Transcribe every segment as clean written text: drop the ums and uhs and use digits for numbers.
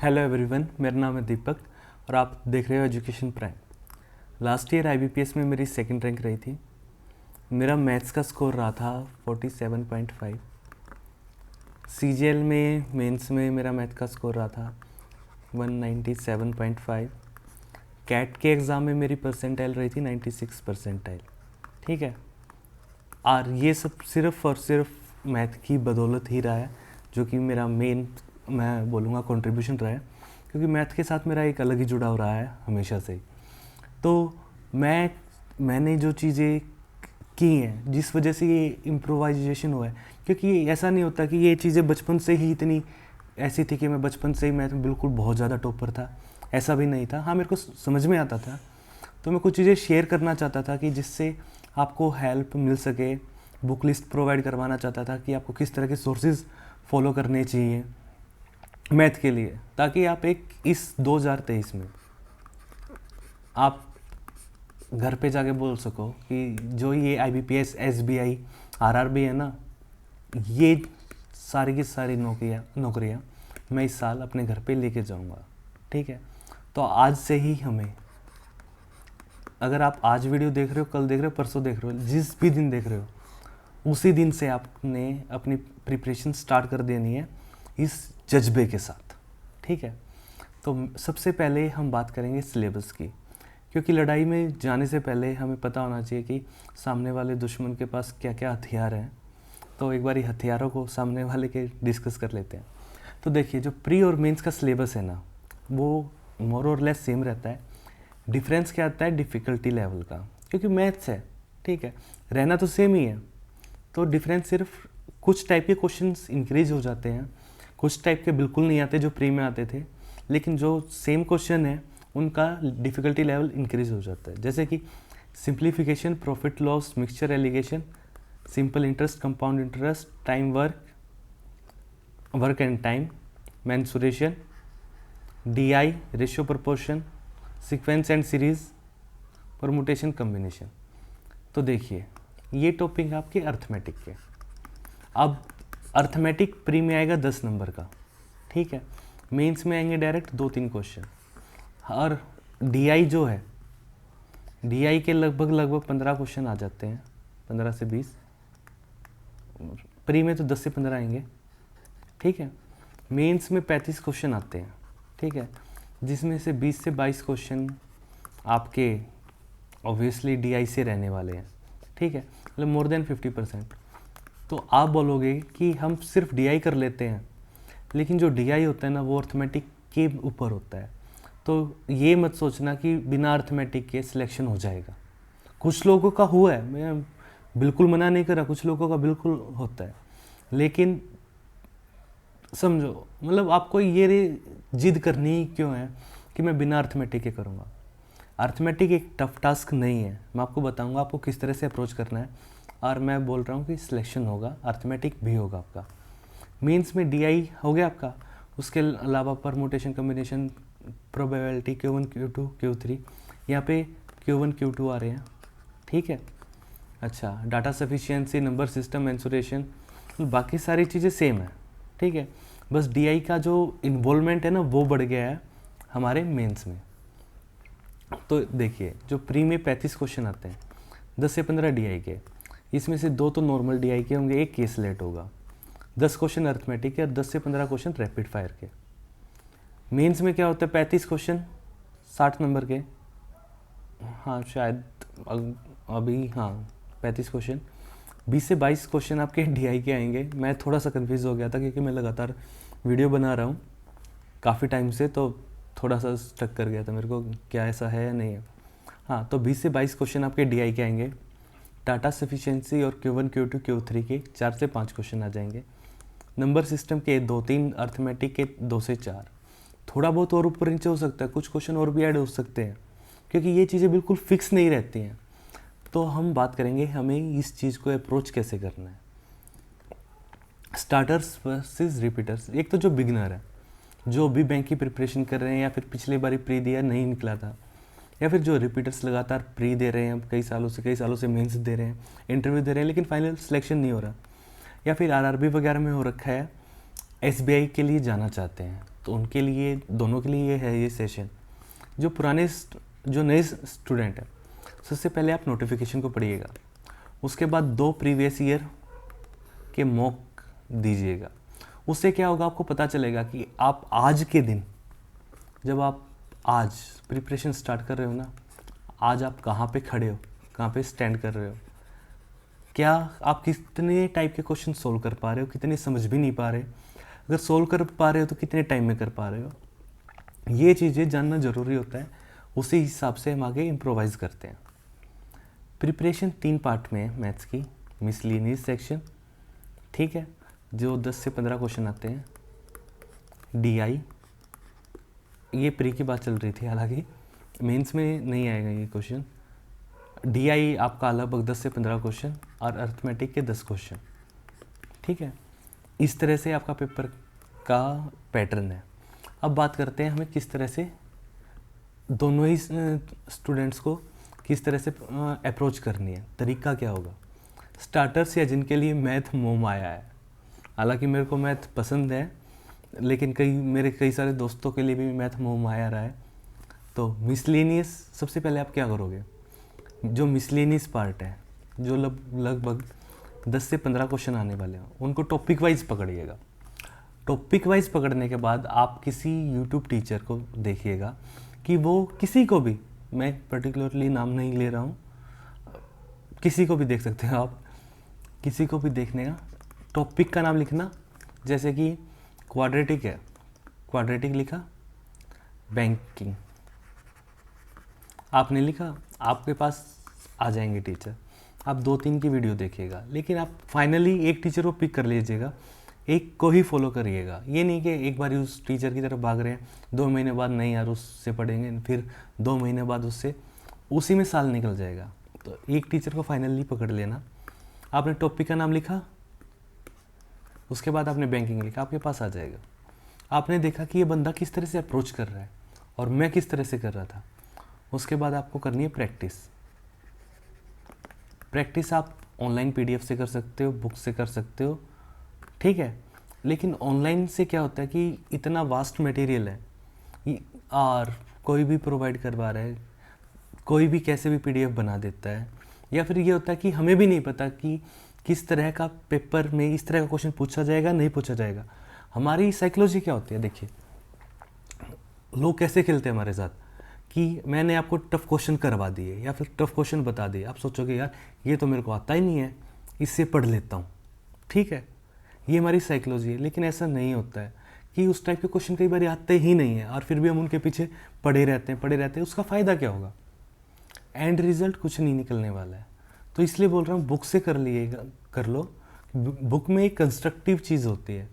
Hello everyone, मेरा नाम है दीपक और आप देख रहे हो education prime. Last year IBPS में मेरी सेकंड रैंक रही थी। मेरा मैथ्स का स्कोर रहा था 47.5। सीजीएल में मेंस में मेरा मैथ का स्कोर रहा था 197.5। कैट के एग्ज़ाम में मेरी परसेंटाइल रही थी 96 परसेंटाइल। ठीक है, और ये सब सिर्फ़ और सिर्फ मैथ की बदौलत ही रहा है, जो कि मेरा मेन मैं बोलूँगा कंट्रीब्यूशन रहा है, क्योंकि मैथ के साथ मेरा एक अलग ही जुड़ाव रहा है हमेशा से ही। तो मैंने जो चीज़ें की हैं, जिस वजह से ये इम्प्रोवाइजेशन हुआ है, क्योंकि ऐसा नहीं होता कि ये चीज़ें बचपन से ही इतनी ऐसी थी कि मैं बचपन से ही मैथ में बिल्कुल बहुत ज़्यादा टॉपर था, ऐसा भी नहीं था। हाँ, मेरे को समझ में आता था, तो मैं कुछ चीज़ें शेयर करना चाहता था कि जिससे आपको हेल्प मिल सके। बुक लिस्ट प्रोवाइड करवाना चाहता था कि आपको किस तरह के सोर्सेज फॉलो करने चाहिए मैथ के लिए, ताकि आप इस 2023 में आप घर पे जाके बोल सको कि जो ये आईबीपीएस, एसबीआई, आरआरबी है ना, ये सारी की सारी नौकरियाँ मैं इस साल अपने घर पे लेके जाऊंगा। ठीक है, तो आज से ही हमें, अगर आप आज वीडियो देख रहे हो, कल देख रहे हो, परसों देख रहे हो, जिस भी दिन देख रहे हो, उसी दिन से आपने अपनी प्रिपरेशन स्टार्ट कर देनी है इस जज्बे के साथ। ठीक है, तो सबसे पहले हम बात करेंगे सिलेबस की, क्योंकि लड़ाई में जाने से पहले हमें पता होना चाहिए कि सामने वाले दुश्मन के पास क्या क्या हथियार हैं। तो एक बार ये हथियारों को सामने वाले के डिस्कस कर लेते हैं। तो देखिए, जो प्री और मेंस का सिलेबस है ना, वो मोर और लेस सेम रहता है। डिफरेंस क्या आता है डिफ़िकल्टी लेवल का, क्योंकि मैथ्स है। ठीक है, रहना तो सेम ही है, तो डिफरेंस सिर्फ कुछ टाइप के क्वेश्चंस इंक्रीज हो जाते हैं, कुछ टाइप के बिल्कुल नहीं आते जो प्री में आते थे, लेकिन जो सेम क्वेश्चन है उनका डिफ़िकल्टी लेवल इंक्रीज हो जाता है। जैसे कि simplification, profit loss, mixture allegation, simple interest, compound interest, time work and time, mensuration, DI, ratio proportion, sequence and series, permutation, combination. तो देखिए, ये टॉपिक आपके अर्थमेटिक के। अब अर्थमेटिक प्री में आएगा 10 नंबर का। ठीक है, मेंस में आएंगे डायरेक्ट 2-3 क्वेश्चन। और डीआई जो है, डीआई के लगभग 15 क्वेश्चन आ जाते हैं, 15 से 20। प्री में तो 10 से 15 आएंगे। ठीक है, मेंस में 35 क्वेश्चन आते हैं। ठीक है, जिसमें से 20 से 22 क्वेश्चन आपके ऑब्वियसली डीआई से रहने वाले हैं। ठीक है, मतलब मोर देन 50%। तो आप बोलोगे कि हम सिर्फ डीआई कर लेते हैं, लेकिन जो डीआई होता है ना, वो अर्थमेटिक के ऊपर होता है। तो ये मत सोचना कि बिना अर्थमेटिक के सिलेक्शन हो जाएगा। कुछ लोगों का हुआ है, मैं बिल्कुल मना नहीं कर रहा, कुछ लोगों का बिल्कुल होता है, लेकिन समझो, मतलब आपको ये जिद करनी ही क्यों है कि मैं बिना अर्थमेटिक के करूँगा। अर्थमेटिक एक टफ टास्क नहीं है, मैं आपको बताऊंगा आपको किस तरह से अप्रोच करना है, और मैं बोल रहा हूँ कि सिलेक्शन होगा, अर्थमेटिक भी होगा आपका। मेंस में डीआई हो गया आपका, उसके अलावा permutation, combination, probability, Q1 Q2 Q3, यहाँ पे Q1 Q2 आ रहे हैं। ठीक है, अच्छा, data sufficiency, number system, mensuration, बाकी सारी चीज़ें सेम है। ठीक है, बस डीआई का जो इन्वॉल्वमेंट है ना, वो बढ़ गया है हमारे मेंस में। तो देखिए, जो प्री में 35 क्वेश्चन आते हैं, 10 से 15 डीआई के, इसमें से 2 तो नॉर्मल डीआई के होंगे, एक केस लेट होगा। 10 क्वेश्चन अर्थमेटिक के और 10 से 15 क्वेश्चन रैपिड फायर के। मेंस में क्या होता है, 35 क्वेश्चन 60 नंबर के, हाँ शायद अभी, हाँ 35 क्वेश्चन, 20 से 22 क्वेश्चन आपके डीआई के आएंगे। मैं थोड़ा सा कन्फ्यूज़ हो गया था, क्योंकि मैं लगातार वीडियो बना रहा हूँ काफ़ी टाइम से, तो थोड़ा सा स्टक कर गया था मेरे को, क्या ऐसा है या नहीं है। हाँ, तो 20 से 22 क्वेश्चन आपके डीआई के आएंगे। डाटा सफिशिएंसी और Q1 Q2 Q3 के 4 से 5 क्वेश्चन आ जाएंगे। नंबर सिस्टम के 2-3, अर्थमेटिक के 2 से 4, थोड़ा बहुत और ऊपर नीचे हो सकता है, कुछ क्वेश्चन और भी ऐड हो सकते हैं, क्योंकि ये चीज़ें बिल्कुल फिक्स नहीं रहती हैं। तो हम बात करेंगे हमें इस चीज़ को अप्रोच कैसे करना है। Starters versus repeaters. एक तो जो बिगिनर है, जो भी बैंक की प्रिपरेशन कर रहे हैं, या फिर पिछले बार प्री दिया नहीं निकला था, या फिर जो रिपीटर्स लगातार प्री दे रहे हैं, कई सालों से मेंस दे रहे हैं, इंटरव्यू दे रहे हैं, लेकिन फाइनल सिलेक्शन नहीं हो रहा, या फिर आरआरबी वगैरह में हो रखा है, एसबीआई के लिए जाना चाहते हैं, तो उनके लिए, दोनों के लिए है ये सेशन। जो नए स्टूडेंट हैं, सबसे पहले आप नोटिफिकेशन को पढ़िएगा, उसके बाद 2 प्रीवियस ईयर के मॉक दीजिएगा। उससे क्या होगा, आपको पता चलेगा कि आप आज के दिन, जब आप आज प्रिपरेशन स्टार्ट कर रहे हो ना, आज आप कहाँ पे खड़े हो, कहाँ पे स्टैंड कर रहे हो, क्या आप कितने टाइप के क्वेश्चन सोल्व कर पा रहे हो, कितने समझ भी नहीं पा रहे, अगर सोल्व कर पा रहे हो तो कितने टाइम में कर पा रहे हो, ये चीज़ें जानना ज़रूरी होता है। उसी हिसाब से हम आगे इम्प्रोवाइज़ करते हैं। प्रिपरेशन 3 पार्ट में है मैथ्स की, मिसलिनियस सेक्शन, ठीक है, जो 10 से 15 क्वेश्चन आते हैं। डीआई, ये प्री की बात चल रही थी, हालांकि मेंस में नहीं आएगा ये क्वेश्चन। डीआई आपका लगभग 10 से 15 क्वेश्चन और अर्थमेटिक के 10 क्वेश्चन, ठीक है। इस तरह से आपका पेपर का पैटर्न है। अब बात करते हैं हमें किस तरह से दोनों ही स्टूडेंट्स को किस तरह से अप्रोच करनी है, तरीका क्या होगा। स्टार्टर्स या जिनके लिए मैथ मोह आया है, हालांकि मेरे को मैथ पसंद है, लेकिन मेरे कई सारे दोस्तों के लिए भी मैथ मोह माया रहा है। तो मिसलेनियस, सबसे पहले आप क्या करोगे, जो मिसलेनियस पार्ट है, जो लगभग 10 से 15 क्वेश्चन आने वाले हैं, उनको टॉपिक वाइज पकड़िएगा। टॉपिक वाइज पकड़ने के बाद आप किसी यूट्यूब टीचर को देखिएगा कि वो किसी को भी, मैं पर्टिकुलरली नाम नहीं ले रहा हूँ, किसी को भी देख सकते हो आप, किसी को भी देखने का टॉपिक का नाम लिखना, जैसे कि क्वाड्रेटिक है, क्वाड्रेटिक लिखा, बैंकिंग आपने लिखा, आपके पास आ जाएंगे टीचर। आप 2-3 की वीडियो देखिएगा, लेकिन आप फाइनली एक टीचर को पिक कर लीजिएगा, एक को ही फॉलो करिएगा। ये नहीं कि एक बार उस टीचर की तरफ भाग रहे हैं, 2 महीने बाद नहीं यार उससे पढ़ेंगे, फिर 2 महीने बाद उससे, उसी में साल निकल जाएगा। तो एक टीचर को फाइनली पकड़ लेना। आपने टॉपिक का नाम लिखा, उसके बाद आपने बैंकिंग लिखा, आपके पास आ जाएगा। आपने देखा कि ये बंदा किस तरह से अप्रोच कर रहा है और मैं किस तरह से कर रहा था। उसके बाद आपको करनी है प्रैक्टिस। प्रैक्टिस आप ऑनलाइन पीडीएफ से कर सकते हो, बुक से कर सकते हो, ठीक है। लेकिन ऑनलाइन से क्या होता है कि इतना वास्ट मटेरियल है और कोई भी प्रोवाइड करवा रहा है, कोई भी कैसे भी पीडीएफ बना देता है, या फिर ये होता है कि हमें भी नहीं पता कि किस तरह का पेपर में इस तरह का क्वेश्चन पूछा जाएगा, नहीं पूछा जाएगा। हमारी साइकोलॉजी क्या होती है, देखिए लोग कैसे खेलते हैं हमारे साथ कि मैंने आपको टफ क्वेश्चन करवा दिए या फिर टफ क्वेश्चन बता दिए, आप सोचोगे यार ये तो मेरे को आता ही नहीं है, इससे पढ़ लेता हूँ, ठीक है, ये हमारी साइकोलॉजी है। लेकिन ऐसा नहीं होता है कि उस टाइप के क्वेश्चन कई बार आते ही नहीं है और फिर भी हम उनके पीछे पड़े रहते हैं। उसका फ़ायदा क्या होगा, एंड रिजल्ट कुछ नहीं निकलने वाला है। तो इसलिए बोल रहा हूँ बुक से कर लो। बुक में एक कंस्ट्रक्टिव चीज़ होती है,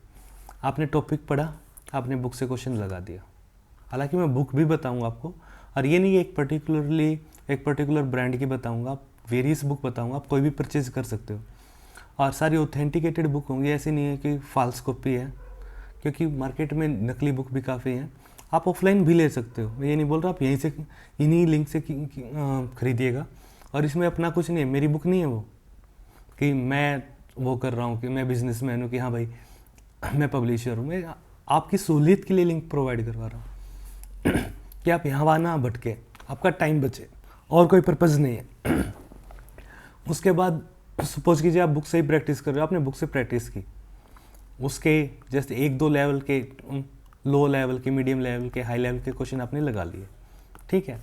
आपने टॉपिक पढ़ा, आपने बुक से क्वेश्चन लगा दिया। हालांकि मैं बुक भी बताऊंगा आपको, और ये नहीं एक पर्टिकुलर ब्रांड की बताऊंगा, आप वेरियस बुक बताऊंगा, आप कोई भी परचेज कर सकते हो। और सारी ऑथेंटिकेटेड बुक होंगी, ऐसी नहीं है कि फॉल्स कॉपी है, क्योंकि मार्केट में नकली बुक भी काफ़ी हैं। आप ऑफलाइन भी ले सकते हो, मैं ये नहीं बोल रहा आप यहीं से इन्हीं लिंक से खरीदिएगा। और इसमें अपना कुछ नहीं है, मेरी बुक नहीं है वो कि मैं वो कर रहा हूँ कि मैं बिजनेसमैन हूँ कि हाँ भाई मैं पब्लिशर हूँ। मैं आपकी सहूलियत के लिए लिंक प्रोवाइड करवा रहा हूँ कि आप यहाँ वहाँ ना भटके, आपका टाइम बचे, और कोई पर्पज़ नहीं है। उसके बाद सपोज कीजिए आप बुक से ही प्रैक्टिस कर रहे हो, आपने बुक से प्रैक्टिस की, उसके जैसे 1-2 लेवल के, लो लेवल के, मीडियम लेवल के, हाई लेवल के क्वेश्चन आपने लगा लिए, ठीक है।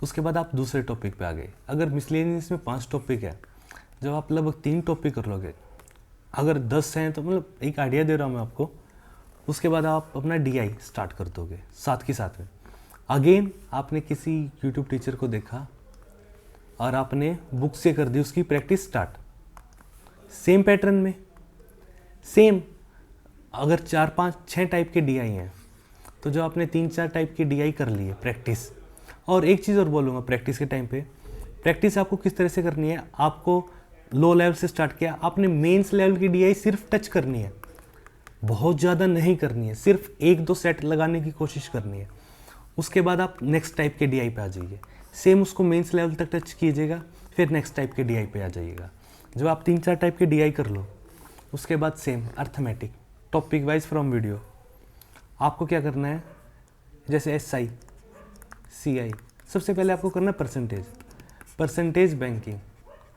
उसके बाद आप दूसरे टॉपिक पे आ गए। अगर मिसलेनियस में 5 टॉपिक है, जब आप लगभग 3 टॉपिक कर लोगे, अगर 10 हैं तो मतलब एक आइडिया दे रहा हूँ मैं आपको, उसके बाद आप अपना डीआई स्टार्ट कर दोगे साथ के साथ में। अगेन आपने किसी यूट्यूब टीचर को देखा और आपने बुक से कर दी उसकी प्रैक्टिस स्टार्ट, सेम पैटर्न में, सेम। अगर 4-5-6 टाइप के डीआई हैं तो जो आपने 3-4 टाइप की डीआई कर ली है प्रैक्टिस। और एक चीज़ और बोलूँगा, प्रैक्टिस के टाइम पे प्रैक्टिस आपको किस तरह से करनी है, आपको लो लेवल से स्टार्ट किया, आपने मेंस लेवल की डीआई सिर्फ टच करनी है, बहुत ज़्यादा नहीं करनी है, सिर्फ 1-2 सेट लगाने की कोशिश करनी है। उसके बाद आप नेक्स्ट टाइप के डीआई पे आ जाइए, सेम उसको मेंस लेवल तक टच कीजिएगा, फिर नेक्स्ट टाइप के डीआई पे आ जाइएगा। जब आप 3-4 टाइप के डीआई कर लो, उसके बाद same arithmetic topic wise from video, आपको क्या करना है, जैसे SI CI, सबसे पहले आपको करना है परसेंटेज बैंकिंग।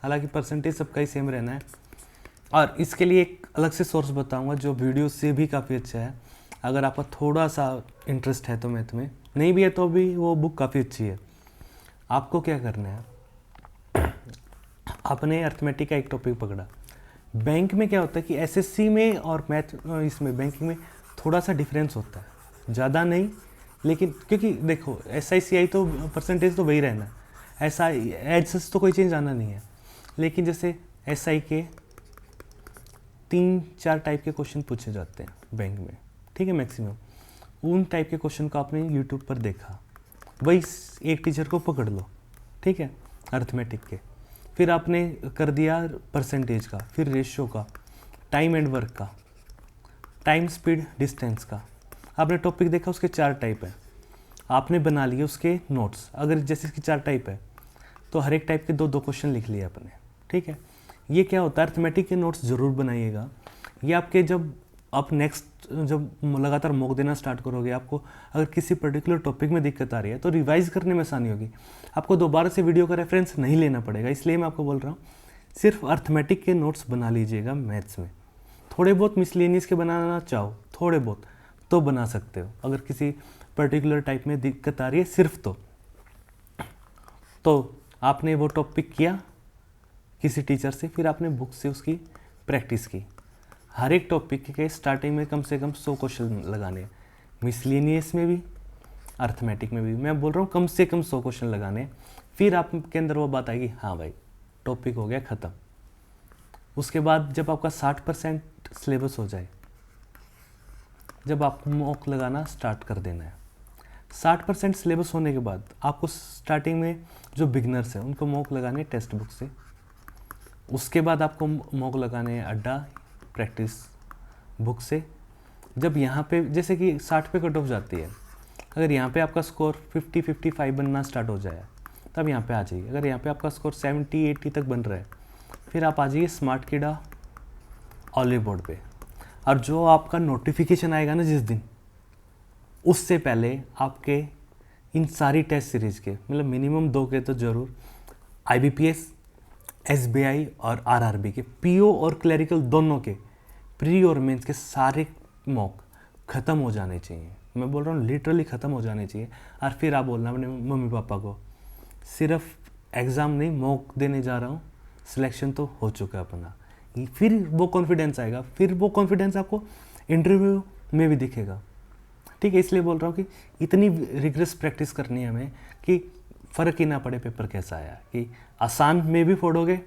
हालांकि परसेंटेज सबका ही सेम रहना है, और इसके लिए एक अलग से सोर्स बताऊंगा जो वीडियो से भी काफ़ी अच्छा है। अगर आपका थोड़ा सा इंटरेस्ट है तो मैथ में, नहीं भी है तो भी वो बुक काफ़ी अच्छी है। आपको क्या करना है, आपने अर्थमेटिक का एक टॉपिक पकड़ा। बैंक में क्या होता है कि SSC में और मैथ इसमें बैंकिंग में थोड़ा सा डिफरेंस होता है, ज़्यादा नहीं, लेकिन क्योंकि देखो SI CI तो परसेंटेज तो वही रहना है, SI एज तो कोई चेंज आना नहीं है। लेकिन जैसे SI के 3-4 टाइप के क्वेश्चन पूछे जाते हैं बैंक में, ठीक है, मैक्सिमम उन टाइप के क्वेश्चन को आपने यूट्यूब पर देखा, वही एक टीचर को पकड़ लो, ठीक है, अर्थमेटिक के। फिर आपने कर दिया परसेंटेज का, फिर रेशियो का, टाइम एंड वर्क का, टाइम स्पीड डिस्टेंस का, आपने टॉपिक देखा, उसके 4 टाइप है, आपने बना लिए उसके नोट्स। अगर जैसे इसकी 4 टाइप है तो हर एक टाइप के 2-2 क्वेश्चन लिख लिए आपने, ठीक है। ये क्या होता है, अर्थमेटिक के नोट्स ज़रूर बनाइएगा। ये आपके जब आप नेक्स्ट जब लगातार मॉक देना स्टार्ट करोगे, आपको अगर किसी पर्टिकुलर टॉपिक में दिक्कत आ रही है तो रिवाइज करने में आसानी होगी, आपको दोबारा से वीडियो का रेफरेंस नहीं लेना पड़ेगा। इसलिए मैं आपको बोल रहा हूँ सिर्फ अर्थमेटिक के नोट्स बना लीजिएगा मैथ्स में। थोड़े बहुत मिसलेनियस के बनाना चाहो, थोड़े बहुत तो बना सकते हो, अगर किसी पर्टिकुलर टाइप में दिक्कत आ रही है सिर्फ तो आपने वो टॉपिक किया किसी टीचर से, फिर आपने बुक से उसकी प्रैक्टिस की। हर एक टॉपिक के स्टार्टिंग में कम से कम 100 क्वेश्चन लगाने हैं, मिसलेनियस में भी अर्थमेटिक में भी मैं बोल रहा हूँ कम से कम 100 क्वेश्चन लगाने। फिर आपके अंदर वो बात आएगी, हाँ भाई टॉपिक हो गया ख़त्म। उसके बाद जब आपका 60% सिलेबस हो जाए, जब आप मॉक लगाना स्टार्ट कर देना है। 60% सिलेबस होने के बाद आपको स्टार्टिंग में जो बिगनर्स हैं उनको मॉक लगाने टेक्स्ट बुक से, उसके बाद आपको मॉक लगाने हैं अड्डा प्रैक्टिस बुक से। जब यहाँ पे जैसे कि 60 पे कट ऑफ जाती है, अगर यहाँ पे आपका स्कोर 50-55 बनना स्टार्ट हो जाए तब यहाँ पे आ जाइए। अगर यहाँ पे आपका स्कोर 70-80 तक बन रहा है, फिर आप आ जाइए स्मार्ट कीड़ा ऑलिव बोर्ड पे। और जो आपका नोटिफिकेशन आएगा ना जिस दिन, उससे पहले आपके इन सारी टेस्ट सीरीज़ के मतलब मिनिमम 2 के तो ज़रूर, IBPS, SBI और RRB के PO और क्लरिकल दोनों के प्री और मेंस के सारे मॉक ख़त्म हो जाने चाहिए। मैं बोल रहा हूँ लिटरली ख़त्म हो जाने चाहिए। और फिर आप बोलना अपने मम्मी पापा को सिर्फ एग्ज़ाम नहीं मॉक देने जा रहा हूँ, सिलेक्शन तो हो चुका है अपना। फिर वो कॉन्फिडेंस आएगा, फिर वो कॉन्फिडेंस आपको इंटरव्यू में भी दिखेगा, ठीक है। इसलिए बोल रहा हूँ कि इतनी रिग्रेस प्रैक्टिस करनी है हमें कि फ़र्क ही ना पड़े पेपर कैसा आया, कि आसान में भी फोड़ोगे,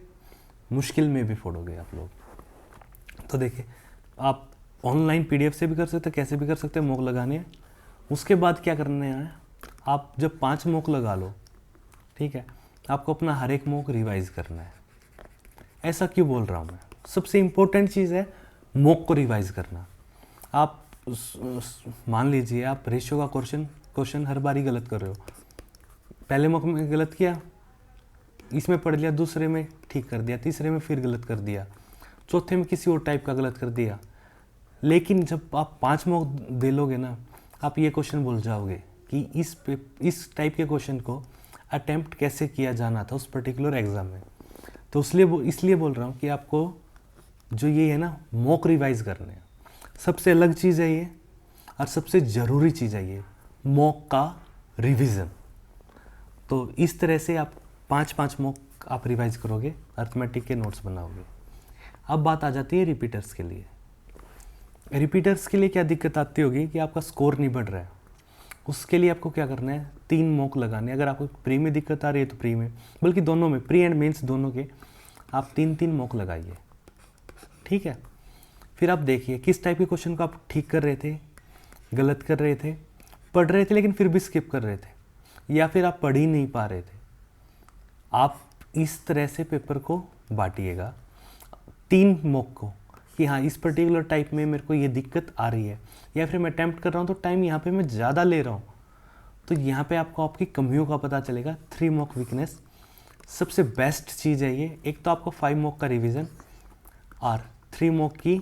मुश्किल में भी फोड़ोगे आप लोग। तो देखिए आप ऑनलाइन PDF से भी कर सकते, कैसे भी कर सकते हैं, मॉक लगाने हैं। उसके बाद क्या करना है, आप जब 5 मॉक लगा लो, ठीक है, आपको अपना हर एक मॉक रिवाइज करना है। ऐसा क्यों बोल रहा हूँ मैं, सबसे इम्पोर्टेंट चीज़ है मॉक को रिवाइज करना। आप मान लीजिए आप रेशियो का क्वेश्चन हर बार ही गलत कर रहे हो, पहले मॉक में गलत किया, इसमें पढ़ लिया, दूसरे में ठीक कर दिया, तीसरे में फिर गलत कर दिया, चौथे में किसी और टाइप का गलत कर दिया। लेकिन जब आप 5 मॉक दे लोगे ना, आप ये क्वेश्चन भूल जाओगे कि इस टाइप के क्वेश्चन को अटेम्प्ट कैसे किया जाना था उस पर्टिकुलर एग्ज़ाम में। तो इसलिए बोल रहा हूँ कि आपको जो ये है ना मॉक रिवाइज करने हैं, सबसे अलग चीज़ है ये, और सबसे ज़रूरी चीज़ है ये मॉक का रिवीजन। तो इस तरह से आप 5-5 मॉक आप रिवाइज करोगे, अर्थमेटिक के नोट्स बनाओगे। अब बात आ जाती है रिपीटर्स के लिए। रिपीटर्स के लिए क्या दिक्कत आती होगी कि आपका स्कोर नहीं बढ़ रहा है, उसके लिए आपको क्या करना है, 3 मॉक लगाने। अगर आपको प्री में दिक्कत आ रही है तो प्री में, बल्कि दोनों में, प्री एंड मेंस दोनों के आप 3-3 मॉक लगाइए, ठीक है। फिर आप देखिए किस टाइप के क्वेश्चन को आप ठीक कर रहे थे, गलत कर रहे थे, पढ़ रहे थे लेकिन फिर भी स्किप कर रहे थे, या फिर आप पढ़ ही नहीं पा रहे थे। आप इस तरह से पेपर को बांटिएगा 3 मॉक को, कि हाँ इस पर्टिकुलर टाइप में मेरे को ये दिक्कत आ रही है, या फिर मैं अटैम्प्ट कर रहा हूँ तो टाइम यहाँ पे मैं ज़्यादा ले रहा हूँ, तो यहाँ पे आपको आपकी कमियों का पता चलेगा। 3 मॉक वीकनेस सबसे बेस्ट चीज़ है ये। एक तो आपको 5 मॉक का रिवीजन और 3 मॉक की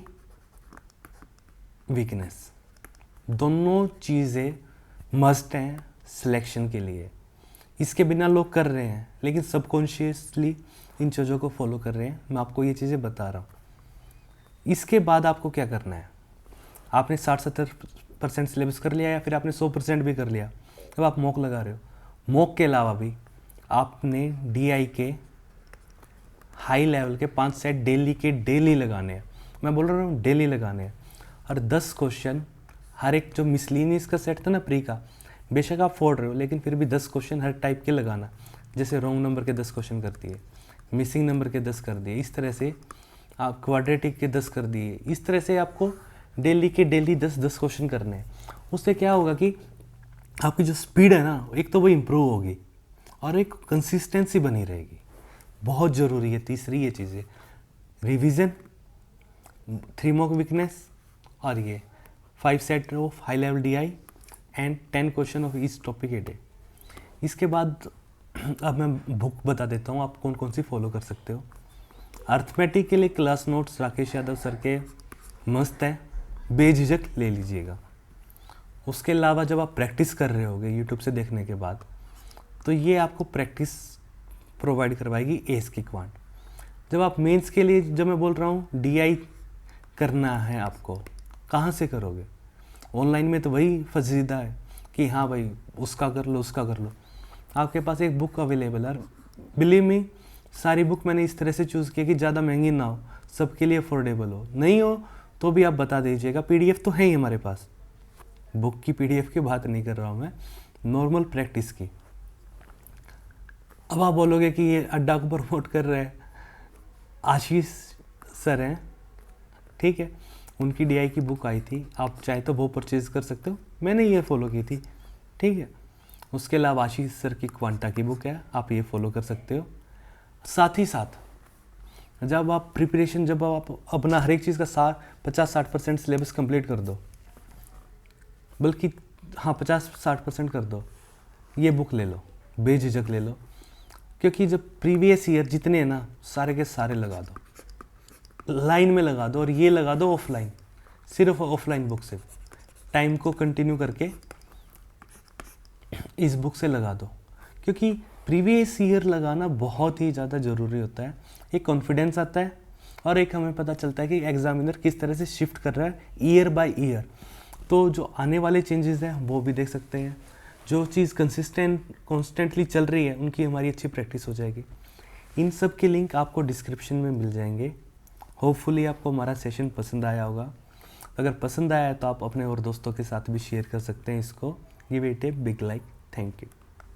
वीकनेस, दोनों चीज़ें मस्ट हैं सिलेक्शन के लिए। इसके बिना लोग कर रहे हैं लेकिन सबकॉन्शियसली इन चीज़ों को फॉलो कर रहे हैं। मैं आपको ये चीज़ें बता रहा हूँ। इसके बाद आपको क्या करना है, आपने 60-70% सिलेबस कर लिया या फिर आपने 100% भी कर लिया, अब आप मॉक लगा रहे हो। मॉक के अलावा भी आपने DI के हाई लेवल के 5 सेट डेली के डेली लगाने हैं। मैं बोल रहा हूँ डेली लगाने हैं। और 10 क्वेश्चन हर एक, जो मिसलिनियस का सेट था ना प्री का, बेशक आप फोड़ रहे हो लेकिन फिर भी 10 क्वेश्चन हर टाइप के लगाना। जैसे रॉन्ग नंबर के 10 क्वेश्चन कर दिए, मिसिंग नंबर के 10 कर दिए, इस तरह से आप क्वाड्रेटिक के 10 कर दिए। इस तरह से आपको डेली के डेली 10-10 क्वेश्चन करने हैं। उससे क्या होगा कि आपकी जो स्पीड है ना, एक तो वो इम्प्रूव होगी और एक कंसिस्टेंसी बनी रहेगी। बहुत ज़रूरी है तीसरी ये चीज़ें, रिवीजन, 3 मॉक वीकनेस और ये 5 set of high level DI and 10 question of each topic a day. इसके बाद अब मैं बुक बता देता हूँ आप कौन कौन सी फॉलो कर सकते हो। अर्थमेटिक के लिए class notes Rakesh Yadav sir के मस्त है, बेझिझक ले लीजिएगा। उसके अलावा जब आप प्रैक्टिस कर रहे होगे यूट्यूब से देखने के बाद, तो ये आपको प्रैक्टिस प्रोवाइड करवाएगी एस की क्वांट। जब आप मेंस के लिए, जब मैं बोल रहा हूँ DI करना है आपको, कहाँ से करोगे? ऑनलाइन में तो वही फजीदा है कि हाँ भाई उसका कर लो उसका कर लो। आपके पास एक बुक अवेलेबल है, बिलीव मी सारी बुक मैंने इस तरह से चूज़ किया कि ज़्यादा महंगी ना हो, सबके लिए अफोर्डेबल हो। नहीं हो तो भी आप बता दीजिएगा, PDF तो है ही हमारे पास। बुक की PDF की बात नहीं कर रहा हूँ मैं, नॉर्मल प्रैक्टिस की। अब आप बोलोगे कि ये अड्डा को प्रमोट कर रहे हैं, आशीष सर हैं, ठीक है, उनकी DI की बुक आई थी, आप चाहे तो वो परचेज़ कर सकते हो, मैंने ये फॉलो की थी, ठीक है। उसके अलावा आशीष सर की क्वांटा की बुक है, आप ये फॉलो कर सकते हो। साथ ही साथ जब आप प्रिपरेशन, जब आप अपना हर एक चीज़ का 50-60% सिलेबस कंप्लीट कर दो, बल्कि हाँ 50-60% कर दो, ये बुक ले लो, बेझिझक ले लो। क्योंकि जब प्रीवियस ईयर जितने हैं ना, सारे के सारे लगा दो, लाइन में लगा दो, और ये लगा दो ऑफलाइन, सिर्फ ऑफलाइन बुक से टाइम को कंटिन्यू करके इस बुक से लगा दो। क्योंकि प्रीवियस ईयर लगाना बहुत ही ज़्यादा ज़रूरी होता है। एक कॉन्फिडेंस आता है और एक हमें पता चलता है कि एग्जामिनर किस तरह से शिफ्ट कर रहा है ईयर बाय ईयर। तो जो आने वाले चेंजेस हैं वो भी देख सकते हैं। जो चीज़ कॉन्स्टेंटली चल रही है उनकी हमारी अच्छी प्रैक्टिस हो जाएगी। इन सब के लिंक आपको डिस्क्रिप्शन में मिल जाएंगे। होपफुली आपको हमारा सेशन पसंद आया होगा। अगर पसंद आया है तो आप अपने और दोस्तों के साथ भी शेयर कर सकते हैं इसको। Give it a big like. Thank you.